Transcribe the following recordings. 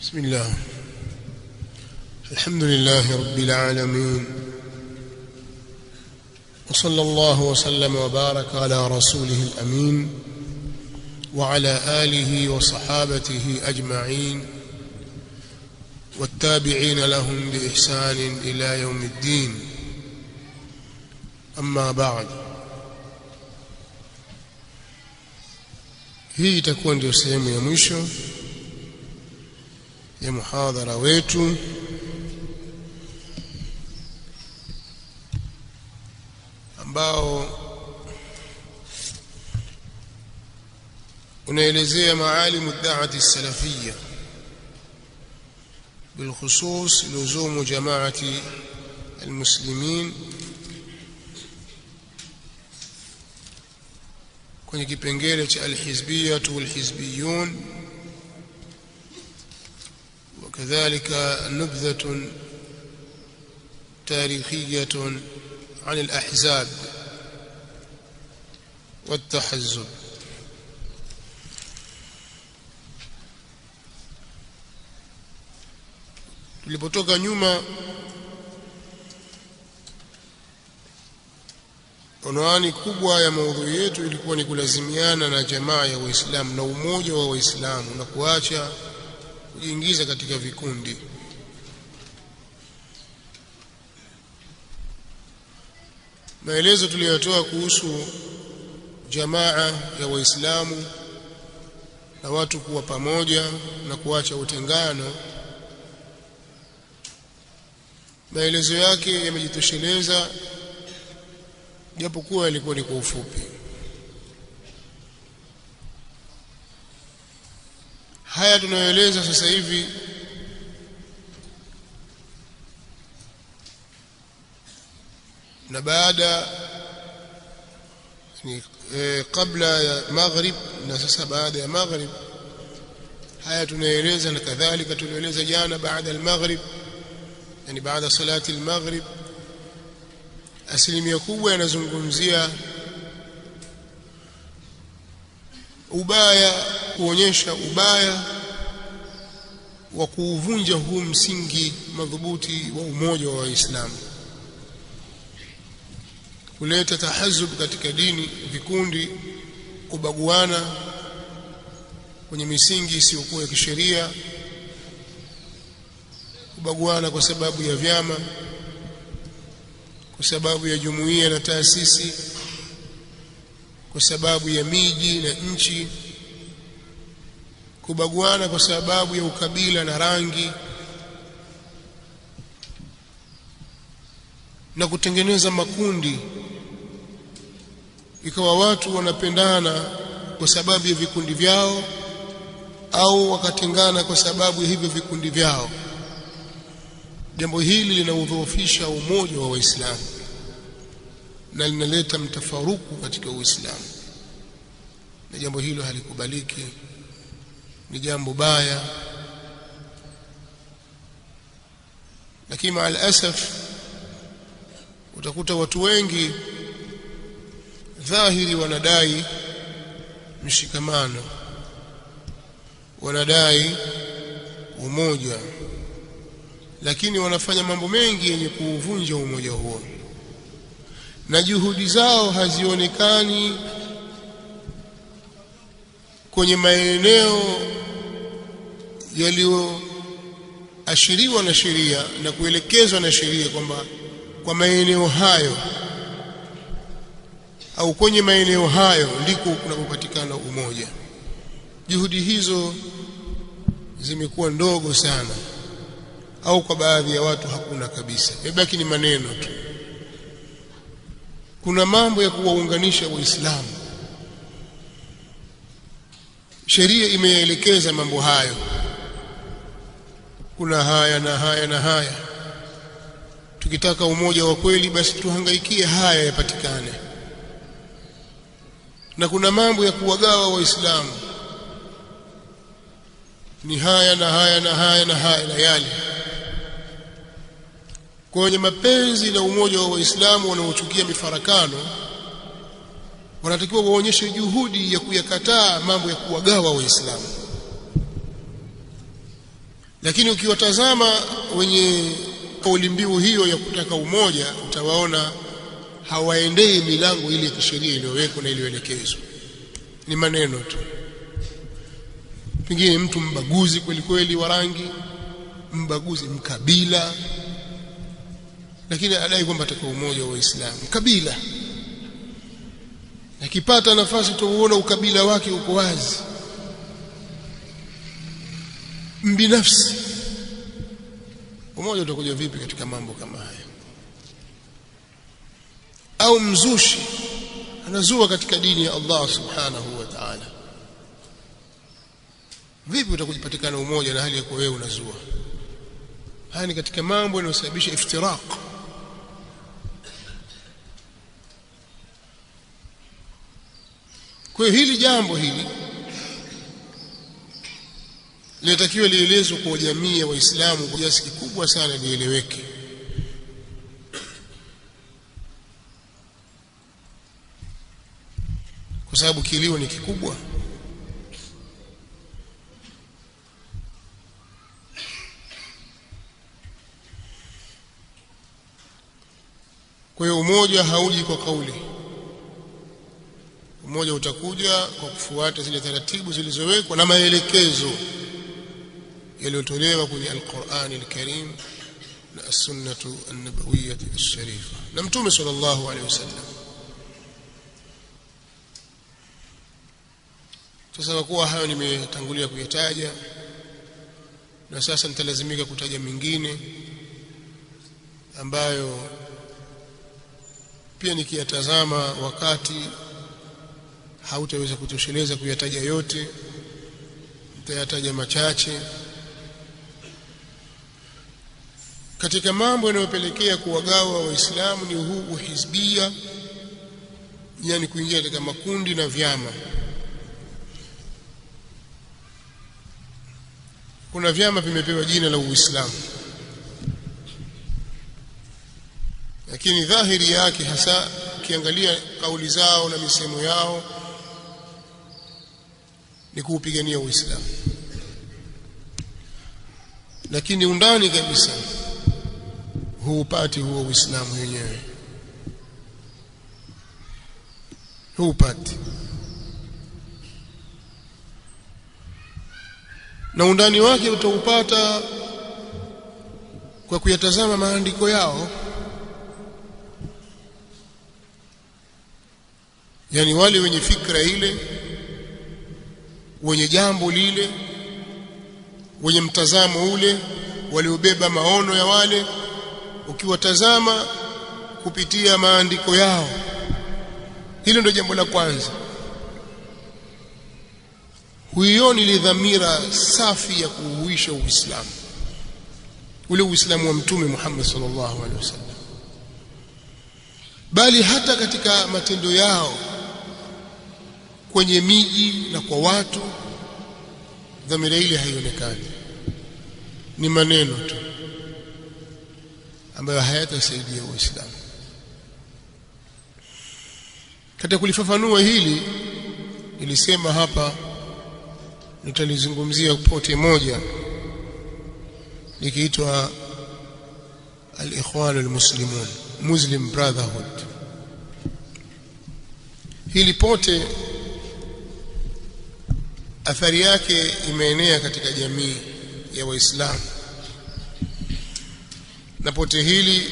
بسم الله. الحمد لله رب العالمين، وصلى الله وسلم وبارك على رسوله الأمين وعلى آله وصحابته أجمعين والتابعين لهم بإحسان إلى يوم الدين. أما بعد، hii itakuwa ndio sehemu ya mwisho ya muhadhara wetu ambao unaelezea maalimu ad-da'wati as-salafiyya بالخصوص لزوم جماعة المسلمين kwenye kipengele cha al-hizbiyyah wal-hizbiyyun, وكذلك نبذة تاريخية عن الأحزاب والتحزب. tulipotoka nyuma, unwani kubwa ya maudhui yetu ilikuwa ni kulazimiana na jamaa ya Waislamu na umoja wa Waislamu na kuacha kujiingiza katika vikundi. Maelezo tuliyotoa kuhusu jamaa ya Waislamu na watu kuwa pamoja na kuacha utengano, maelezo yake yamejitosheleza, japokuwa yalikuwa ni kwa ufupi. Haya tunayoeleza sasa hivi na baada ni kabla ya maghrib na sasa baada ya maghrib, haya tunaeleza na kadhalika tunaeleza jana baada ya maghrib, yani baada salati al-maghrib, asilimia kubwa yanazungumzia ubaya, kuonyesha ubaya wa kuuvunja huu msingi madhubuti wa umoja wa Waislamu, kuleta tahazub katika dini, vikundi, kubaguana kwenye misingi isiyokuwa ya kisheria, kubaguana kwa sababu ya vyama, kwa sababu ya jumuiya na taasisi, kwa sababu ya miji na nchi, kubaguana kwa sababu ya ukabila na rangi, na kutengeneza makundi ikawa watu wanapendana kwa sababu ya vikundi vyao au wakatengana kwa sababu ya hivyo vikundi vyao. Jambo hili linaudhoofisha umoja wa Waislamu na linaleta mtafaruku katika Uislamu, na jambo hilo halikubaliki, ni jambo baya. Lakini maal asaf utakuta watu wengi dhahiri wanadai mshikamano, wanadai umoja, lakini wanafanya mambo mengi yenye kuuvunja umoja huo, na juhudi zao hazionekani kwenye maeneo yaliyoashiriwa na sheria na kuelekezwa na sheria kwamba kwa maeneo hayo au kwenye maeneo hayo ndiko kunapopatikana umoja. Juhudi hizo zimekuwa ndogo sana, au kwa baadhi ya watu hakuna kabisa, imebaki ni maneno tu. Kuna mambo ya kuwaunganisha Waislamu, sheria imeelekeza mambo hayo, kuna haya na haya na haya. Tukitaka umoja wa kweli, basi tuhangaikie haya yapatikane. Na kuna mambo ya kuwagawa Waislamu, ni haya na haya na haya na haya na yale. Kwenye mapenzi na umoja wa Waislamu wanaochukia mifarakano, wanatakiwa waonyeshe juhudi ya kuyakataa mambo ya kuwagawa Waislamu. Lakini ukiwatazama wenye kauli mbiu hiyo ya kutaka umoja, utawaona hawaendei milango ile ya kisheria iliyowekwa na iliyoelekezwa, ni maneno tu. Pengine mtu mbaguzi kweli kweli wa rangi, mbaguzi mkabila, lakini adai kwamba ataka umoja wa Uislamu. Kabila akipata nafasi tuuona ukabila wake uko wazi, mbinafsi. Umoja utakuja vipi katika mambo kama haya? Au mzushi anazua katika dini ya Allah subhanahu wa ta'ala, vipi utakujipatikana umoja na hali ya kuwa wewe unazua? Haya ni katika mambo yanayosababisha iftiraq. Kwa hiyo hili jambo hili linatakiwa lielezwe kwa jamii ya Waislamu kwa kiasi kikubwa sana, lieleweke. Kwa sababu kilio ni kikubwa. Kwa hiyo umoja hauji kwa kauli. Umoja utakuja kwa kufuata zile taratibu zilizowekwa na maelekezo yaliyotolewa kwenye Al-Qur'an Al-Karim na As-Sunnatu An-Nabawiyyah Ash-Sharifa na Mtume sallallahu alaihi wasallam. Sasa kwa kuwa hayo nimetangulia kuyataja, na sasa nitalazimika kutaja mengine ambayo pia nikiyatazama wakati hautaweza kutosheleza kuyataja yote, nitayataja machache. Katika mambo yanayopelekea kuwagawa Waislamu ni huu uhizbia, yani kuingia katika makundi na vyama. Kuna vyama vimepewa jina la Uislamu, lakini dhahiri yake hasa ukiangalia kauli zao na misemo yao ni kuupigania Uislamu, lakini undani kabisa huupati huo Uislamu wenyewe, huupati. Na undani wake utaupata kwa kuyatazama maandiko yao. Yani wale wenye fikra ile, wenye jambo lile, wenye mtazamo ule, waliobeba maono ya wale, ukiwatazama kupitia maandiko yao, hilo ndio jambo la kwanza. Huioni ile dhamira safi ya kuuisha Uislamu, ule Uislamu wa Mtume Muhammad sallallahu alaihi wasallam, bali hata katika matendo yao kwenye miji na kwa watu, dhamira ile haionekani. Ni maneno tu ambayo hayatasaidia Uislamu. Katika kulifafanua hili, nilisema hapa nitalizungumzia pote moja likiitwa Al-Ikhwan Al-Muslimun, Muslim Brotherhood. Hili pote athari yake imeenea katika jamii ya Waislamu, na pote hili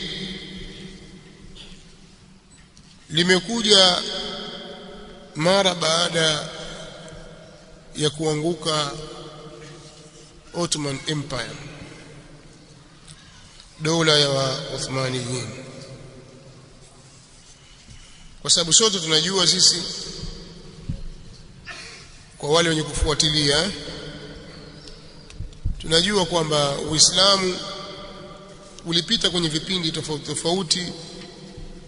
limekuja mara baada ya kuanguka Ottoman Empire, dola ya Uthmaniyin. Kwa sababu sote tunajua sisi, kwa wale wenye kufuatilia, tunajua kwamba Uislamu ulipita kwenye vipindi tofauti tofauti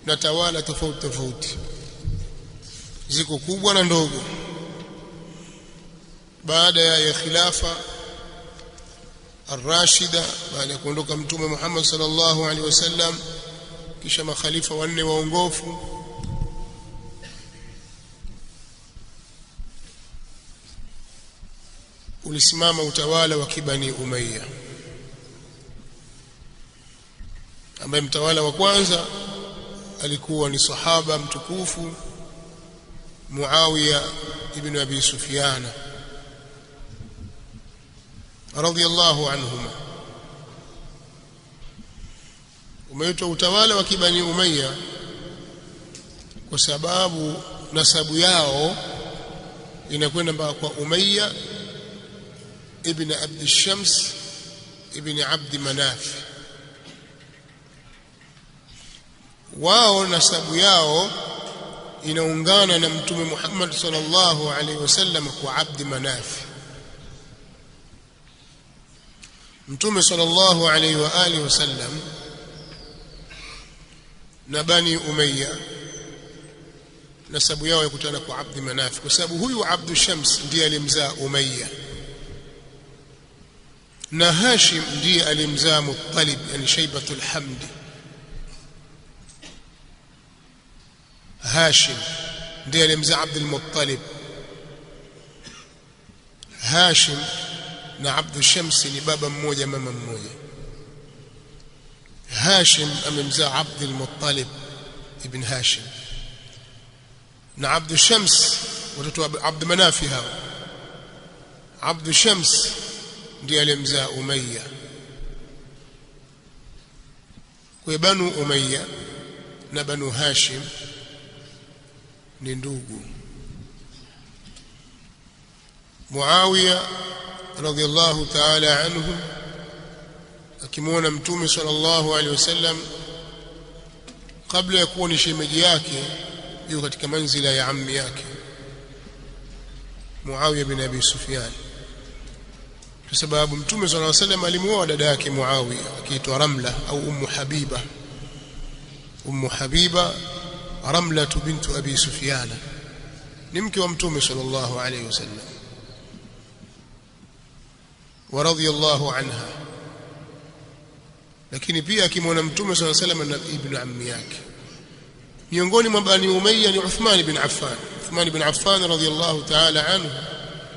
na tawala tofauti tofauti, ziko kubwa na ndogo. Baada ya khilafa ar-Rashida, baada ya kuondoka Mtume Muhammad sallallahu alaihi wasallam, kisha makhalifa wanne waongofu, ulisimama utawala wa Kibani Umayya. ambaye mtawala wa kwanza alikuwa ni sahaba mtukufu Muawiya ibn Abi Sufyan radhiyallahu anhuma. Umeitwa utawala wa Bani Umayya kwa sababu nasabu yao inakwenda mpaka kwa Umayya ibn Abd Shams ibn Abd Manaf. Wao nasabu yao inaungana na Mtume Muhammad sallallahu alaihi wasallam kwa Abd Manaf. Mtume sallallahu alaihi wa alihi wasallam na Bani Umayya nasabu yao yakutana kwa Abd Manaf, kwa sababu huyu Abd Shams ndiye alimzaa Umayya na Hashim ndiye alimzaa Muttalib, yani Shaybatul Hamdi. Hashim ndiye alimzaa Abdul Muttalib. Hashim na Abd Shams ni baba mmoja mama mmoja. Hashim amemzaa Abdul Muttalib ibn Hashim, na Abd Shams watoto wa Abd Manafi hao. Abd Shams ndiye alimzaa Umayya. Kwa Banu Umayya na Banu Hashim ni ndugu. Muawiya radhiyallahu ta'ala anhu akimwona Mtume sallallahu alaihi wasallam kabla ya kuwa ni shemeji yake, yuko katika manzila ya ammi yake Muawiya bin Abi Sufyan, kwa sababu Mtume sallallahu alaihi wasallam alimuoa dada yake Muawiya akiitwa Ramla au Ummu Habiba. Ummu Habiba Ramla bintu Abi Sufyan ni mke wa Mtume sallallahu alaihi wasallam wa radhiyallahu anha, lakini pia akimwona Mtume sallallahu alaihi wasallam na ibn ammi yake. Miongoni mwa Bani Umayya ni Uthman ibn Affan. Uthman ibn Affan radhiyallahu ta'ala anhu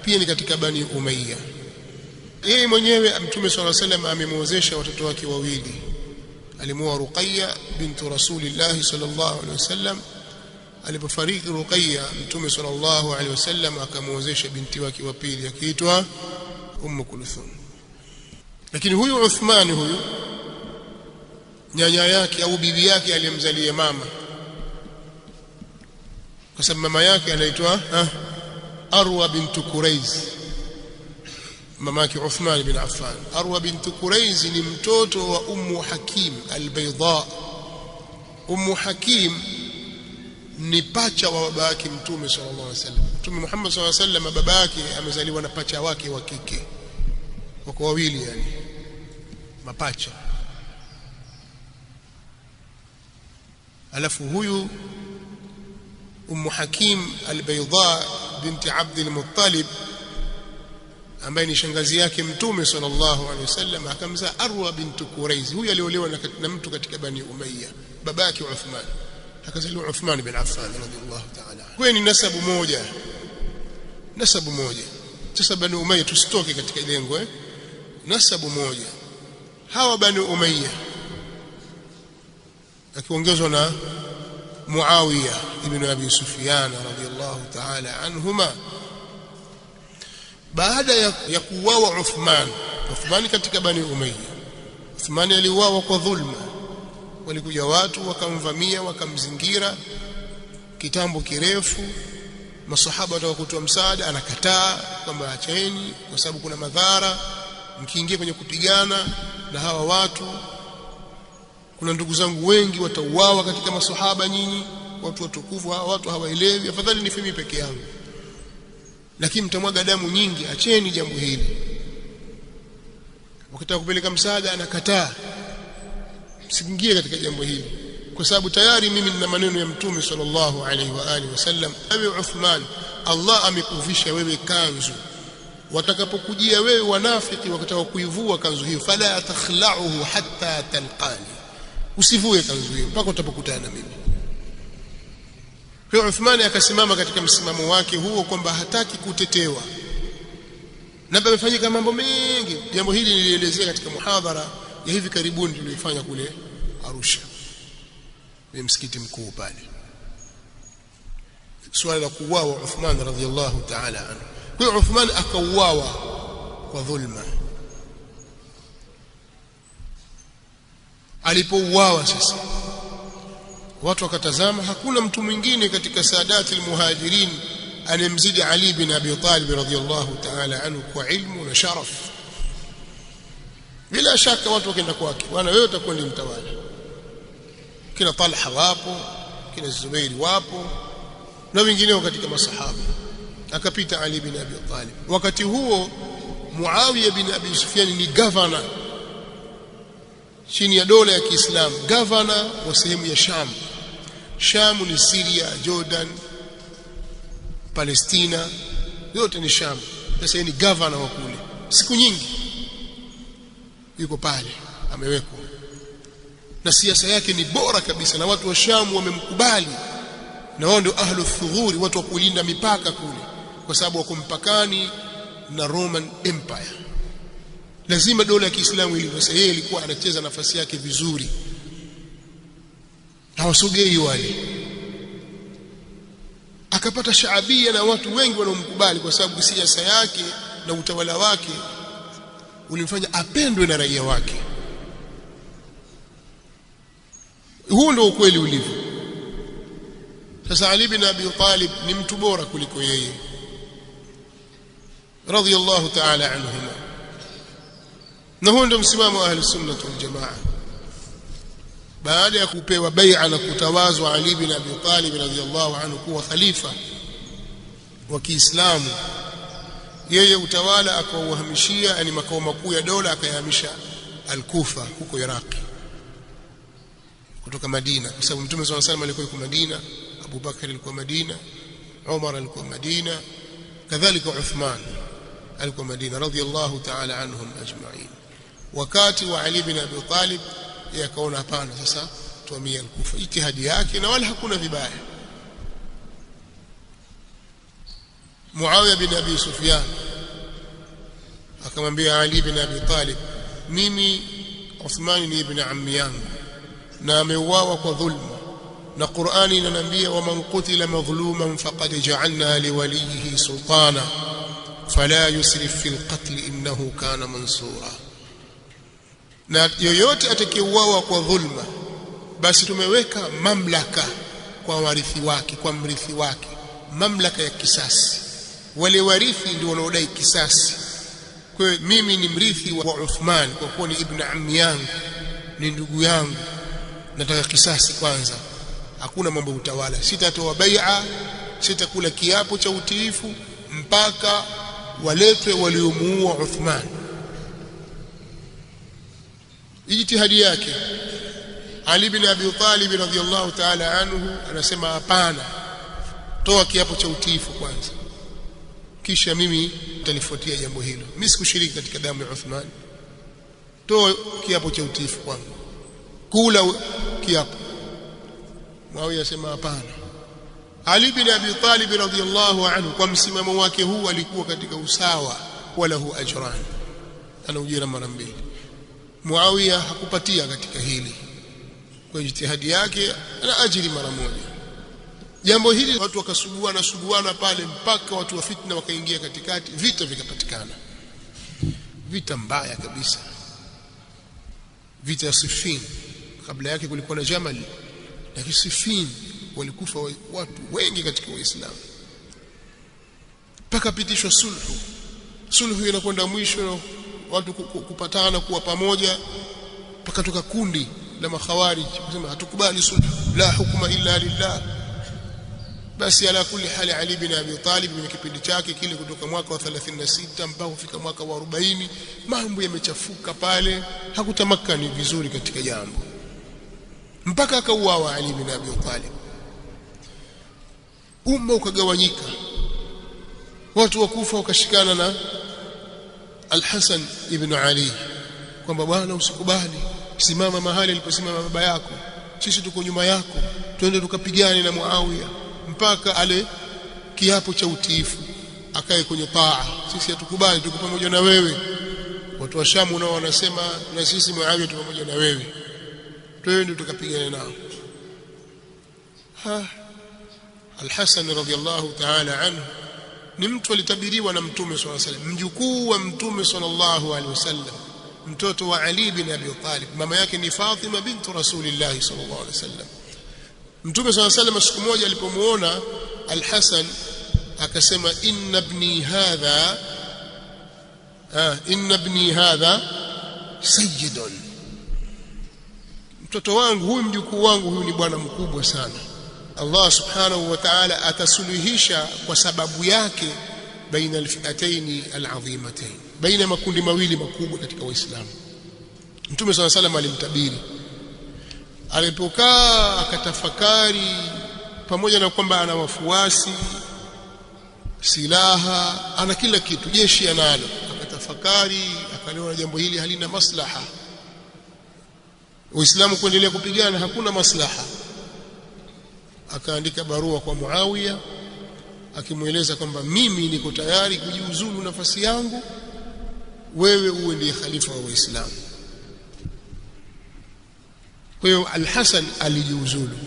pia ni katika Bani Umayya. Yeye mwenyewe Mtume sallallahu alaihi wasallam amemwozesha watoto wake wawili. Alimuoa Ruqayya bintu Rasulillah sallallahu alaihi wasallam. Alipofariki Ruqayya, Mtume sallallahu alaihi wasallam akamwozesha binti wake wa pili akiitwa Kulthum. Lakini huyu Uthman huyu nyanya yake au bibi yake aliyemzalia mama, kwa sababu mama yake anaitwa Arwa bint Quraiz. Mama yake Uthman bin Affan, Arwa bint Quraiz ni mtoto wa Ummu Hakim al-Bayda. Ummu Hakim ni pacha wa baba yake Mtume sallallahu alaihi wasallam. Mtume Muhammad sallallahu alaihi wasallam baba yake amezaliwa na pacha wake wa kike, wako wawili, yani mapacha. Alafu huyu Ummu Hakim al-Bayda binti Abd al-Muttalib ambaye ni shangazi yake Mtume sallallahu alaihi wasallam akamzaa Arwa bint Quraiz. Huyu aliolewa na mtu katika Bani Umayya, baba yake Uthman, akazaliwa Uthman bin Affan radhiyallahu ta'ala. Kwa ni nasabu moja, nasabu moja. Sasa Bani Umayya tusitoke katika lengo nasabu moja. Hawa Bani Umayya akiongezwa na Muawiya ibn Abi Sufyan radhiyallahu ta'ala anhuma, baada ya kuuawa Uthman katika Bani Umayya. Uthman aliuawa kwa dhulma. Walikuja watu wakamvamia, wakamzingira kitambo kirefu. Masahaba wataka kutoa msaada, anakataa kwamba acheni, kwa sababu kuna madhara mkiingia kwenye kupigana na hawa watu. Kuna ndugu zangu wengi watauawa katika masahaba, nyinyi watu watukufu, hawa watu hawaelewi, afadhali nife mimi peke yangu, lakini mtamwaga damu nyingi, acheni jambo hili. Wakitaka kupeleka msaada anakataa, msiingie katika jambo hili, kwa sababu tayari mimi nina maneno ya Mtume sallallahu alaihi wa alihi wasallam. Ewe Uthman, Allah amekuvisha wewe kanzu, watakapokujia wewe wanafiki wakataka kuivua kanzu hiyo, fala takhla'uhu hatta talqani, usivue kanzu hiyo mpaka utapokutana na mimi. Kwa Uthman akasimama katika msimamo wake huo kwamba hataki kutetewa, na amefanyika mambo mengi. Jambo hili nilielezea katika muhadhara ya hivi karibuni tuliyofanya kule Arusha, ni msikiti mkuu pale, swala la kuuawa Uthman radhiyallahu ta'ala anhu. Kwa hiyo Uthman akauawa kwa dhulma. Alipouawa sasa watu wakatazama, hakuna mtu mwingine katika saadati almuhajirin anemzidi Ali bin Abi Talib radhiyallahu ta'ala anhu kwa ilmu na sharaf. Bila shaka watu wakaenda kwake, bwana wewe utakuwa ndiye mtawala. Kina Talha wapo, kina Zubairi wapo na wengineo katika masahaba. Akapita Ali bin Abi Talib. Wakati huo Muawiya bin Abi Sufyan ni governor chini ya dola ya Kiislamu, governor wa sehemu ya Sham. Sham ni Syria, Jordan, Palestina, yote ni Sham. Sasa ni governor wa kule. Siku nyingi yuko pale amewekwa, na siasa yake ni bora kabisa, na watu wa Sham wamemkubali, na wao ndio ahlu thughuri, watu wa kulinda mipaka kule, kwa sababu wako mpakani na Roman Empire. Lazima dola ya Kiislamu ili sasa yeye alikuwa anacheza nafasi yake vizuri, hawasogei wale. Akapata shaabia na watu wengi wanaomkubali, kwa sababu siasa yake na utawala wake ulimfanya apendwe na raia wake. Huu ndio ukweli ulivyo. Sasa Ali bin Abi Talib ni mtu bora kuliko yeye radhiyallahu ta'ala anhuma, na huo ndio msimamo wa ahli sunnah wal jamaa. Baada ya kupewa bai'a na kutawazwa Ali bin Abi Talib radhiyallahu anhu kuwa khalifa wa Kiislamu, yeye utawala akauhamishia, yani makao makuu ya dola akayahamisha Al-Kufa huko Iraq kutoka Madina, kwa sababu Mtume sallallahu alayhi wasallam alikuwa yuko Madina, Abu Bakar alikuwa Madina, Umar alikuwa Madina, kadhalika Uthman alikuwa Madina radhiyallahu ta'ala anhum ajma'in. Wakati wa Ali bin Abi Talib yakaona hapana, sasa tuhamie Al-Kufa, ijtihadi yake na wala hakuna vibaya. Muawiya bin Abi Sufyan akamwambia Ali bin Abi Talib, mimi Uthman ni ibn ammi yangu na ameuawa kwa dhulma, na Qur'ani inaniambia waman qutila madhluman faqad ja'alna liwalihi sultana fala yusrif fil qatl innahu kana mansura, na yoyote atakayeuawa kwa dhulma basi tumeweka mamlaka kwa warithi wake, kwa mrithi wake, mamlaka ya kisasi. Wale warithi ndio wanaodai kisasi. Kwa hiyo mimi ni mrithi wa Uthman kwa kuwa ni ibn ammi yangu, ni ndugu yangu, nataka kisasi kwanza. Hakuna mambo ya utawala, sitatoa bai'a, sitakula kiapo cha utiifu mpaka waletwe waliomuua Uthman. Ijtihadi yake. Ali bin Abi Talib radhiyallahu ta'ala anhu anasema hapana, toa kiapo cha utiifu kwanza, kisha mimi nitalifuatia jambo hilo. Mimi sikushiriki katika damu ya Uthman, toa kiapo cha utiifu kwanza, kula kiapo. Muawiya asema hapana. Ali bin Abi Talib radhiyallahu anhu kwa msimamo wake huu alikuwa katika usawa, wala hu ajran, ana ujira mara mbili. Muawiya hakupatia katika hili, kwa ijtihadi yake ana ajiri mara moja. Jambo hili watu wakasuguana pale mpaka watu wa fitna wakaingia katikati, vita vikapatikana, vita mbaya kabisa, vita ya Siffin. Kabla yake kulikuwa na Jamal, lakini Siffin walikufa watu wengi katika Waislamu, mpaka pitishwa sulhu. Sulhu inakwenda mwisho, watu kupatana kuwa pamoja, mpaka toka kundi la makhawarij kusema hatukubali sulhu, la hukuma illa lillah. Basi ala kulli hali Ali bin Abi Talib kwenye kipindi chake kile kutoka mwaka wa 36 mpaka kufika mwaka wa 40 mambo yamechafuka pale, hakutamakani vizuri katika jambo, mpaka akauawa Ali bin Abi Talib. Umma ukagawanyika, watu wa Kufa wakashikana na Al-Hasan ibn Ali kwamba bwana usikubali, simama mahali aliposimama baba yako, sisi tuko nyuma yako, twende tukapigane na Muawiya mpaka ale kiapo cha utiifu, akae kwenye taa, sisi hatukubali, tuko pamoja na wewe. Watu wa Shamu nao wanasema na sisi Muawiya tuko pamoja na wewe, twende tukapigana nao. Al-Hasan radhiyallahu ta'ala anhu ni mtu alitabiriwa na Mtume sallallahu alaihi wasallam, mjukuu wa Mtume sallallahu alaihi wasallam, mtoto wa Ali bin Abi Talib. Mama yake ni Fatima bintu Rasulillah sallallahu alaihi wasallam. Mtume sallallahu alaihi wasallam siku moja alipomuona Al-Hasan akasema, inna ibni hadha sayyidun, mtoto wangu huyu, mjukuu wangu huyu ni bwana mkubwa sana. Allah subhanahu wa ta'ala atasuluhisha kwa sababu yake baina alfi'atayn al'azimatayn, baina makundi mawili makubwa katika Uislamu. Mtume صلى الله عليه وسلم alimtabiri. Alipokaa akatafakari, pamoja na kwamba ana wafuasi, silaha, ana kila kitu, jeshi analo, akatafakari, akaliona jambo hili halina maslaha, Uislamu kuendelea kupigana hakuna maslaha. Akaandika barua kwa Muawiya akimueleza kwamba mimi niko tayari kujiuzulu nafasi yangu, wewe uwe ndiye khalifa wa Uislamu. Kwa hiyo Al-Hasan alijiuzulu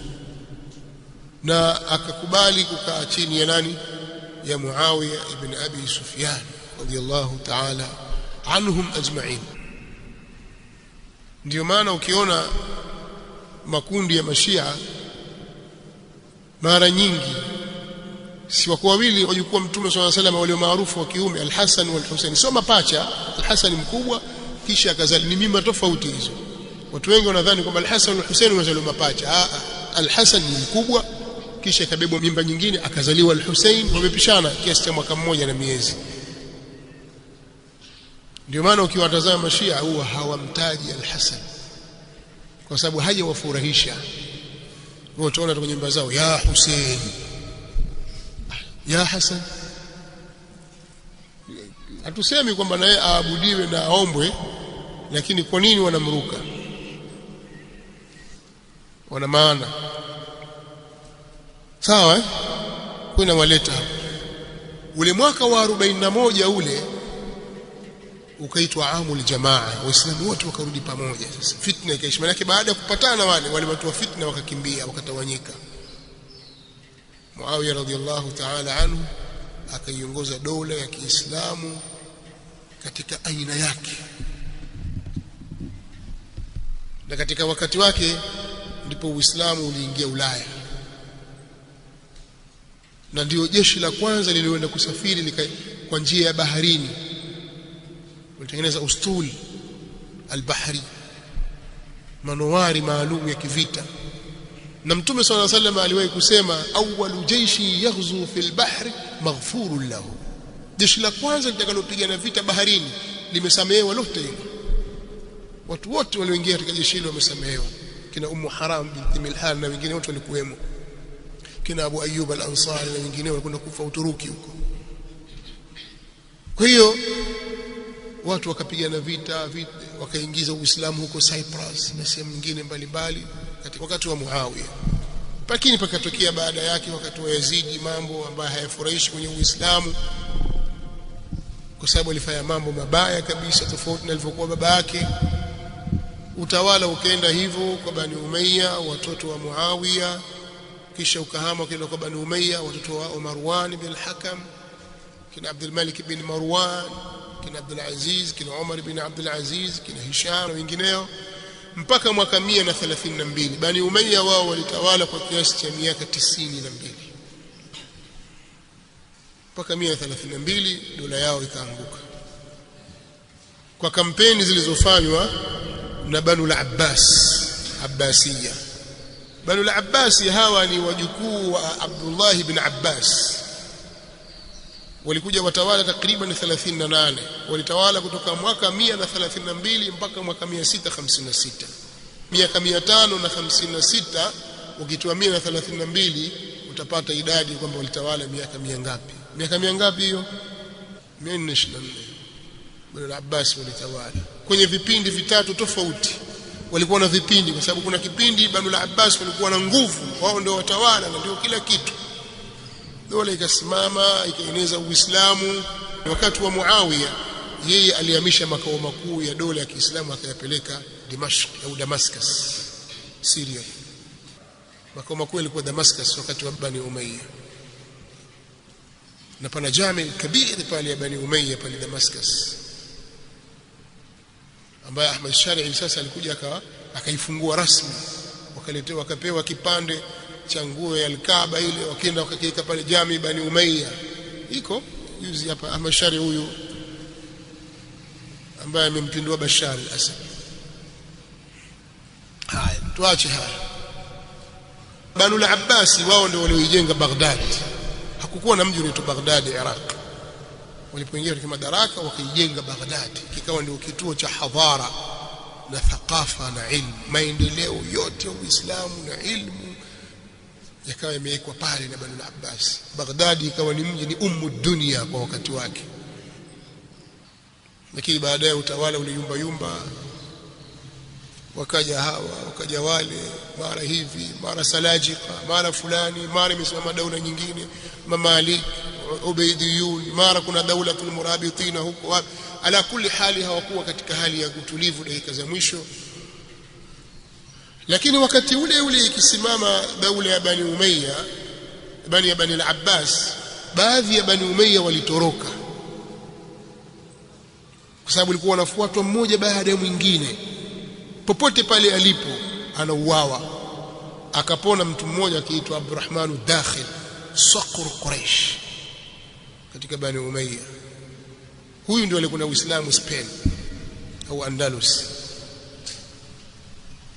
na akakubali kukaa chini ya nani? Ya Muawiya ibn Abi Sufyan radiyallahu ta'ala anhum ajma'in. Ndio maana ukiona makundi ya Mashia mara nyingi si wako wawili wajukuu Mtume swalla salam walio maarufu wa kiume, Al-Hasan wal Husain, sio mapacha. Al-Hasan mkubwa kisha akazali, ni mimba tofauti hizo. Watu wengi wanadhani kwamba Al-Hasan wal Husain wazaliwa mapacha. Al-Hasan ni mkubwa kisha kabebwa mimba nyingine akazaliwa Al-Husain, wamepishana kiasi cha mwaka mmoja na miezi. Ndio maana ukiwatazama Mashia huwa hawamtaji Al-Hasan kwa sababu hajawafurahisha. Utaona kwenye nyumba zao ya Hussein, ya Hasan. Hatusemi kwamba naye aabudiwe na aombwe, lakini kwa nini wanamruka? Wana maana sawa kuna waleta ule mwaka wa 41 ule ukaitwa Amul Jamaa, Waislamu wote wakarudi pamoja. Sasa fitna ikaisha, maana baada ya kupatana wale watu wa fitna wakakimbia, wakatawanyika. Muawiya radhiyallahu ta'ala anhu akaiongoza dola ya Kiislamu katika aina yake, na katika wakati wake ndipo Uislamu uliingia Ulaya, na ndio jeshi la kwanza lililoenda kusafiri kwa njia ya baharini. Walitengeneza ustul al-bahri, manowari maalum ya kivita. Na Mtume صلى الله عليه وسلم aliwahi kusema, awwalu jayshi yaghzu fil bahri maghfurun lahu, jeshi la kwanza litakalopigana vita baharini limesamehewa lote hilo. Watu wote walioingia katika jeshi hilo wamesamehewa, kina Haram binti Milhan na wengine wote walikuwemo, kina Abu Ayyub al-Ansari na wengine walikwenda kufa Uturuki huko. Kwa hiyo watu wakapigana vita wakaingiza Uislamu huko Cyprus na sehemu nyingine mbalimbali katika wakati wa Muawiya. Lakini pakatokea baada yake wakati wa Yazidi mambo ambayo hayafurahishi kwenye Uislamu, kwa sababu alifanya mambo mabaya kabisa tofauti na alivyokuwa baba yake. Utawala ukaenda hivyo kwa Bani Umayya, watoto wa Muawiya, kisha ukahama kwenda kwa Bani Umayya, watoto wa Marwan bin al-Hakam, kina Abdul Malik bin Marwan, kina Abdul Aziz, kina Umar bin Abdul Aziz, kina Hisham na wengineo, mpaka mwaka 132. Bani Umayya wao walitawala kwa kiasi cha miaka 92. Mpaka 132 dola yao ikaanguka kwa kampeni zilizofanywa na Banu al-Abbas, Abbasiyya. Banu al-Abbasi hawa ni wajukuu wa Abdullah ibn Abbas. Walikuja watawala takriban 38. Walitawala kutoka mwaka 132 mpaka mwaka 656. Miaka 556 ukitoa 132 utapata idadi kwamba walitawala miaka mingapi. Miaka mingapi hiyo? 124. Banu al-Abbas walitawala kwenye vipindi vitatu tofauti. Walikuwa na vipindi kwa sababu kuna kipindi Banu al-Abbas walikuwa na nguvu, wao ndio watawala na ndio kila kitu. Dola ikasimama ikaeneza Uislamu. Wakati wa Muawiya yeye alihamisha makao makuu ya dola ya Kiislamu akayapeleka Dimashq au Damascus. Syria. Makao makuu yalikuwa Damascus wakati wa Bani Umayya, na pana jami kabiri pale ya Bani Umayya pale Damascus, ambaye Ahmad Shari'i sasa alikuja akaifungua rasmi, wakapewa kipande cha nguo ya Al-Kaaba ile, wakaenda wakakiweka pale jami Bani Umayya. Iko juzi hapa Ahmad Shari'i huyu ambaye amempindua Bashar al-Assad. Haya, tuache haya. Banu al-Abbas wao ndio walioijenga Baghdad. Hakukuwa na mji unaitwa Baghdad Iraq. Walipoingia katika madaraka wakaijenga Baghdad, kikawa ndio kituo cha hadhara na thaqafa na ilmu. Maendeleo yote ya Uislamu na ilmu yakawa yamewekwa pale na Banu al-Abbas. Baghdad ikawa ni mji, ni ummu dunia kwa wakati wake. Lakini baadaye utawala uliyumba yumba, wakaja hawa wakaja wale, mara hivi mara Salajika, mara fulani, mara imesimama daula nyingine, Mamalik, Ubaydiyun, mara kuna daulatul Murabitina huko wapi. Ala kulli hali hawakuwa katika hali ya utulivu dakika za mwisho. Lakini wakati ule ule ikisimama daula ya Bani Umayya, Bani al-Abbas, baadhi ya Bani Umayya walitoroka, kwa sababu walikuwa wanafuatwa mmoja baada ya mwingine. Popote pale alipo anauawa. Akapona mtu mmoja akiitwa Abdurrahman ad-Dakhil, Saqr Quraish katika Bani Umayya. Huyu ndio alikuwa na Uislamu Spain au Andalus.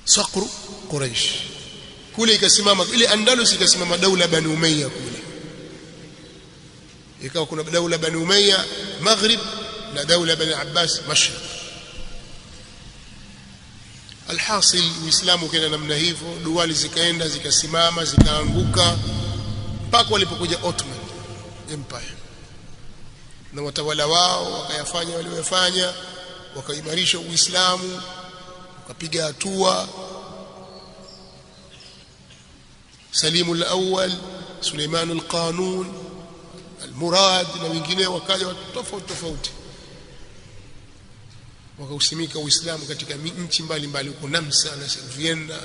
Saqr Quraish kule ikasimama, ile Andalus ikasimama daula Bani Umayya kule. Ikawa kuna daula Bani Umayya Maghrib na daula Bani Abbas Mashriq. Alhasil Uislamu ukaenda namna hivyo, duwali zikaenda zikasimama zikaanguka mpaka walipokuja Ottoman Empire, na watawala wao wakayafanya waliyofanya, wakaimarisha Uislamu, wakapiga hatua. Salimu al-Awwal, Suleiman al-Qanun, al-Murad na wengine wakaja tofauti, wakausimika Uislamu katika nchi mbalimbali, huko Namsa na Vienna,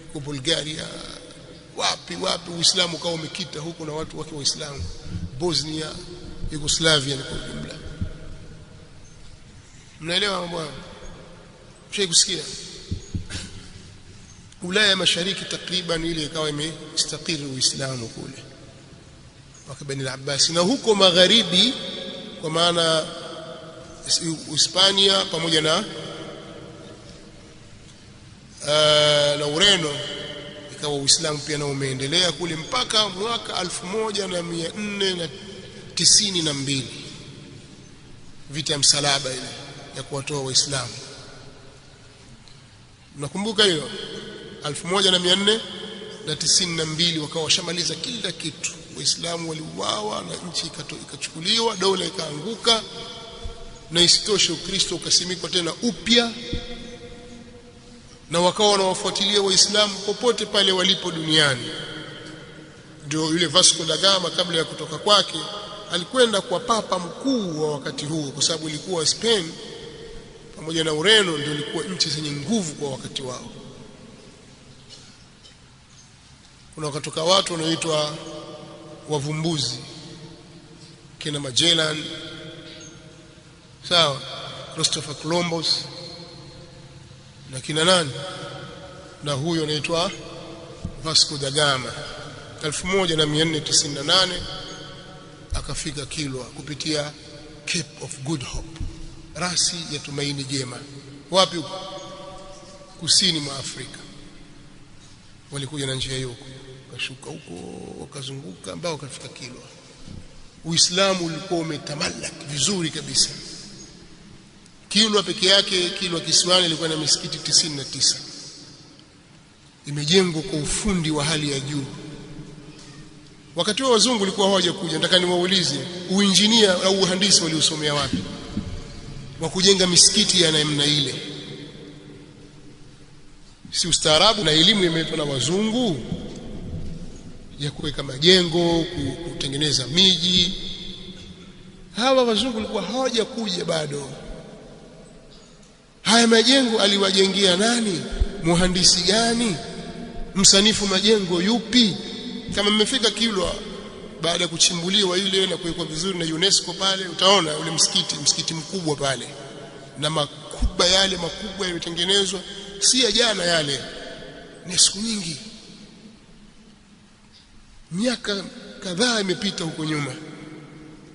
huko Bulgaria, wapi Uislamu ukawa umekita huko na watu wake Waislamu, Bosnia, Yugoslavia kwa jumla. Mnaelewa mambo hayo? Mshawahi kusikia? Ulaya Mashariki takriban ile ikawa imestakiri Uislamu kule waka Bani al-Abbas, na huko magharibi kwa maana Hispania pamoja na Ureno ikawa Uislamu pia na umeendelea kule mpaka mwaka 1492, vita ya msalaba ile ya kuwatoa Waislamu. Mnakumbuka hiyo? 1492 wakawa washamaliza kila kitu. Waislamu waliuawa na nchi ikachukuliwa, dola ikaanguka, na isitoshe Ukristo ukasimikwa tena upya, na wakawa wanawafuatilia Waislamu popote pale walipo duniani. Ndio yule Vasco da Gama kabla ya kutoka kwake alikwenda kwa papa mkuu wa wakati huo, kwa sababu ilikuwa Spain pamoja na Ureno ndio ilikuwa nchi zenye nguvu kwa wakati wao. Kuna wakatoka watu wanaoitwa wavumbuzi, kina Magellan, sawa, Christopher Columbus na kina nani, na huyo anaitwa Vasco da Gama. 1498 akafika Kilwa kupitia Cape of Good Hope, rasi ya tumaini jema. Wapi huko? Kusini mwa Afrika. Walikuja na njia hiyo, wakashuka huko wakazunguka ambao wakafika Kilwa. Uislamu ulikuwa umetamalaki vizuri kabisa. Kilwa peke yake, Kilwa kisiwani, ilikuwa na misikiti 99 imejengwa kwa ufundi wa hali ya juu. Wakati wa wazungu walikuwa hawajakuja. Nataka niwaulize, uinjinia au uhandisi waliosomea wapi wa kujenga misikiti ya namna ile? Si ustaarabu na elimu imeletwa na wazungu ya kuweka majengo, kutengeneza miji. Hawa wazungu walikuwa hawajakuja bado. Haya majengo aliwajengea nani? muhandisi gani, msanifu majengo yupi? Kama mmefika Kilwa baada ya kuchimbuliwa ile na kuwekwa vizuri na UNESCO pale, utaona ule msikiti mkubwa pale na makuba yale makubwa yametengenezwa, si ya jana yale, ni siku nyingi, miaka kadhaa imepita huko nyuma.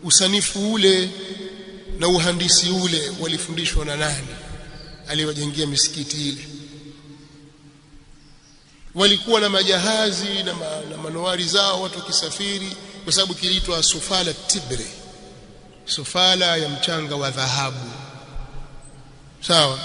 Usanifu ule na uhandisi ule walifundishwa na nani aliyewajengia misikiti ile? Walikuwa na majahazi na manowari zao watu wakisafiri, kwa sababu kiliitwa Sufala Tibre, sufala ya mchanga wa dhahabu. Sawa,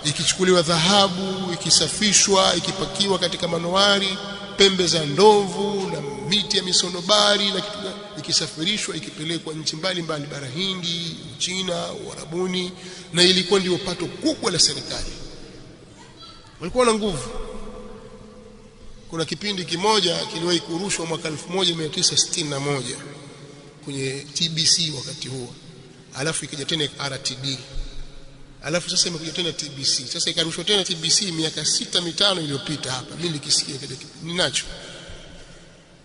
ikichukuliwa dhahabu, ikisafishwa, ikipakiwa katika manowari, pembe za ndovu na miti ya misonobari na kitu, ikisafirishwa ikipelekwa nchi mbalimbali, bara Hindi, China, Uarabuni, na ilikuwa ndio pato kubwa la serikali. Walikuwa na nguvu. Kuna kipindi kimoja kiliwahi kurushwa mwaka 1961 kwenye TBC wakati huo, alafu ikaja tena RTD, alafu sasa imekuja tena TBC. Sasa ikarushwa tena TBC miaka 6-5 iliyopita hapa. Mimi nikisikia kile ninacho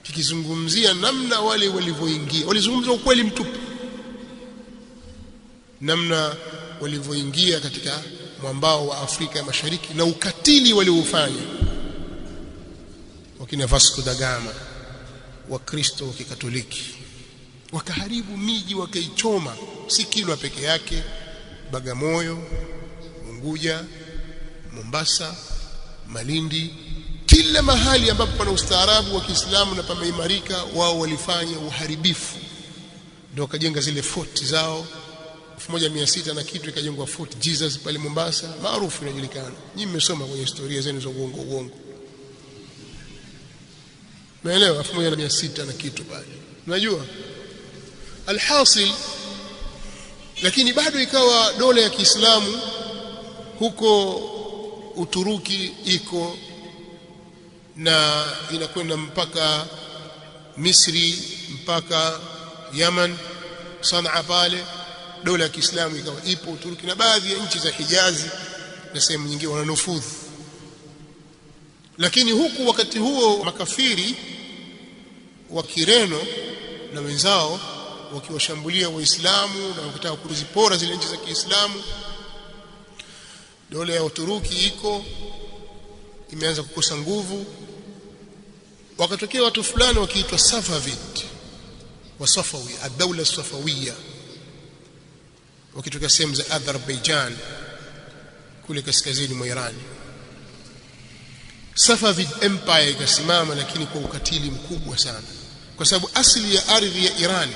kikizungumzia namna wale walivyoingia, walizungumza ukweli mtupu, namna walivyoingia katika mwambao wa Afrika ya Mashariki na ukatili waliofanya wakina Vasco da Gama, Wakristo wa Kikatoliki, wakaharibu miji, wakaichoma, si Kilwa peke yake, Bagamoyo, Unguja, Mombasa, Malindi, kila mahali ambapo pana ustaarabu wa Kiislamu na pameimarika, wao walifanya uharibifu. Ndio wakajenga zile fort zao 1600 na kitu, ikajengwa Fort Jesus pale Mombasa, maarufu inajulikana. Nyinyi mmesoma kwenye historia zenu za uongo. Naelewa 1600 na kitu pale. Unajua? Alhasil, lakini bado ikawa dola ya Kiislamu huko Uturuki iko na inakwenda mpaka Misri, mpaka Yaman, Sanaa pale. Dola ya Kiislamu ikawa ipo Uturuki na baadhi ya nchi za Hijazi na sehemu nyingine wananufudhi. Lakini huku wakati huo makafiri wa Kireno na wenzao wakiwashambulia Waislamu na wakitaka kuzipora zile nchi za Kiislamu, dola ya Uturuki iko imeanza kukosa nguvu. Wakatokea watu fulani wakiitwa Safavid wa Safawi, ad-dawla as-Safawiyya, wakitoka sehemu za Azerbaijan kule kaskazini mwa Iran. Safavid Empire ikasimama, lakini kwa ukatili mkubwa sana, kwa sababu asili ya ardhi ya Iran,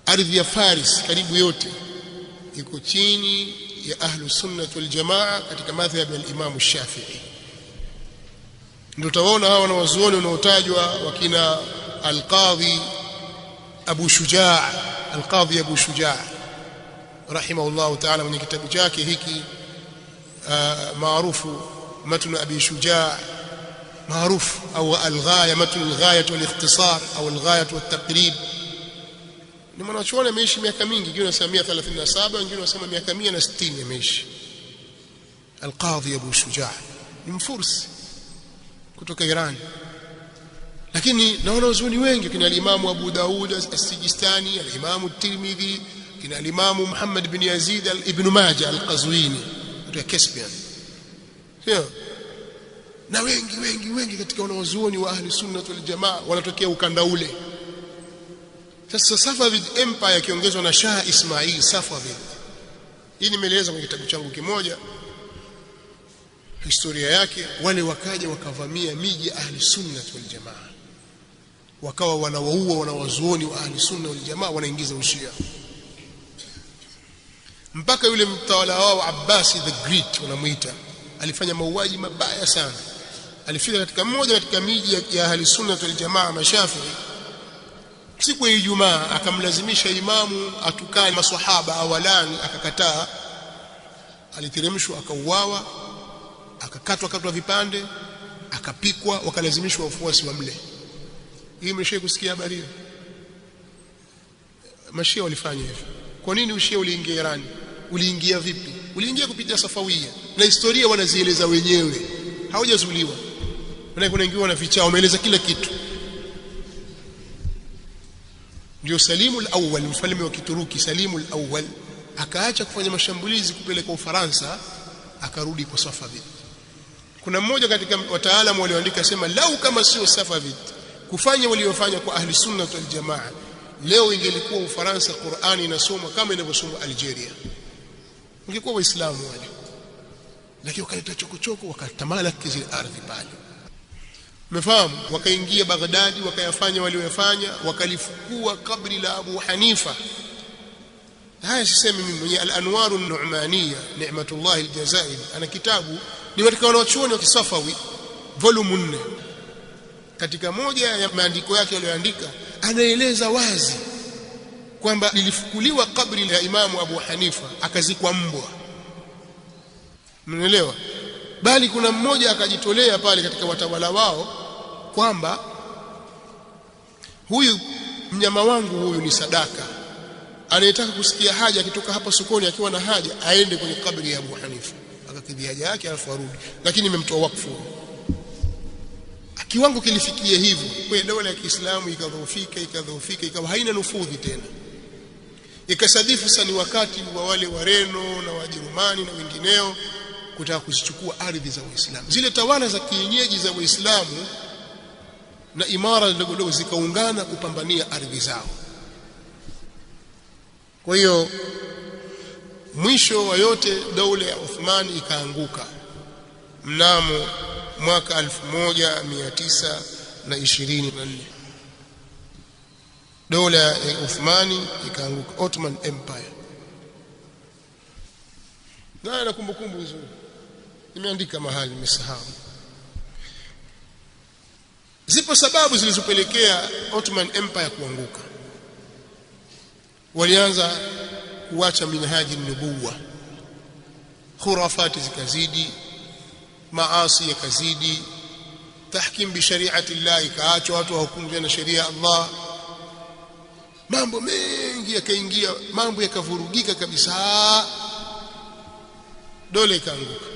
ardhi ya Faris karibu yote iko chini ya Ahlus Sunnah wal Jamaa katika madhhab ya Imam Shafi'i. Ndio utaona hao wanawazuoni wanaotajwa wakina Al-Qadhi Abu Shujaa rahimahullah ta'ala, mwenye kitabu chake hiki maarufu Matn Abi Shujaa maarufu, au Al-Ghaya, Matn Al-Ghaya wal-Ikhtisar au Al-Ghaya wat-Taqrib. Ni mwanachuoni ameishi miaka mingi, wengine wanasema 137, wengine wanasema miaka 160 ameishi. Al-Qadhi Abu Shujaa ni Mfursi kutoka Iran, lakini na wanazuoni wengi kina al-Imam Abu Daud as-Sijistani, al-Imam at-Tirmidhi, kina al-Imam Muhammad bin Yazid ibn Majah al-Qazwini kutoka Caspian, sio? Na wengi katika wanazuoni wa Ahli Sunnah wal Jamaa wanatokea ukanda ule. Sasa Safavid Empire kiongezwa na Shah Ismail Safavid. Hii nimeeleza kwenye kitabu changu kimoja historia yake. Wale wakaja wakavamia miji ya Ahli Sunnah wal Jamaa, wakawa wanawaua wanawazuoni wa Ahli Sunnah wal Jamaa, wanaingiza ushia, mpaka yule mtawala wao Abbasi the Great wanamuita, alifanya mauaji mabaya sana. Alifika katika mmoja katika miji ya Ahli Sunnah wal Jamaa Mashafi'i siku ya Ijumaa, akamlazimisha imamu atukane maswahaba awalani, akakataa. Aliteremshwa, akauawa, akakatwa vipande, akapikwa, wakalazimishwa wafuasi wamle. Hii mmeshawahi kusikia habari hiyo? Mashia walifanya hivyo. Kwa nini ushia uliingia Iran? Uliingia vipi? uliingia kupitia Safawia, na historia wanazieleza wenyewe, haujazuliwa. Na kuna wengine wanaficha, wameeleza kila kitu. Ndio Salimu al-Awwal, mfalme wa Kituruki Salimu al-Awwal, akaacha kufanya mashambulizi kupeleka Ufaransa, akarudi kwa Safavid. Kuna mmoja katika wataalamu walioandika sema, lau kama sio Safavid kufanya waliofanya kwa ahli sunna wal jamaa, leo ingelikuwa Ufaransa Qur'ani inasomwa kama inavyosomwa Algeria, ingekuwa waislamu wale. Lakini wakaleta chokochoko, wakatamalaki zile ardhi pale, mfahamu, wakaingia Baghdadi, wakayafanya walioyafanya, wakalifukua kabri la Abu Hanifa. Haya sisemi mimi mwenyewe, Al-Anwaru an-Nu'maniyya Ni'matullah al-Jazairi ana kitabu, ni katika wanachuoni wa Kisafawi volume 4. Katika moja ya maandiko yake aliyoandika, anaeleza wazi kwamba lilifukuliwa kabri la Imamu Abu Hanifa, akazikwa mbwa. Mnaelewa? Bali kuna mmoja akajitolea pale katika watawala wao kwamba huyu mnyama wangu huyu ni sadaka, anayetaka kusikia haja akitoka hapa sokoni akiwa na haja aende kwenye kabri ya Abu Hanifa akakidhi haja yake alafu arudi, lakini nimemtoa wakfu. Kiwango kilifikia hivyo, kwa dola ya Kiislamu ikadhoofika ikawa haina nufudhi tena. Ikasadifu sana wakati wa wale Wareno na Wajerumani na wengineo kutaka kuzichukua ardhi za Waislamu. Zile tawala za kienyeji za Waislamu na imara ndogo zikaungana kupambania ardhi zao. Kwa hiyo mwisho wa yote dola ya Uthmani ikaanguka mnamo mwaka 1924. Dola ya Uthmani ikaanguka, Ottoman Empire. Na kumbukumbu nzuri nimeandika mahali nimesahau. Zipo sababu zilizopelekea Ottoman Empire kuanguka. Walianza kuacha minhaji nubuwa, khurafati zikazidi, maasi yakazidi, tahkim bi shari'ati Allah ikaachwa, watu wahukumu na sheria ya Allah. Mambo mengi yakaingia, mambo yakavurugika kabisa, dola ikaanguka.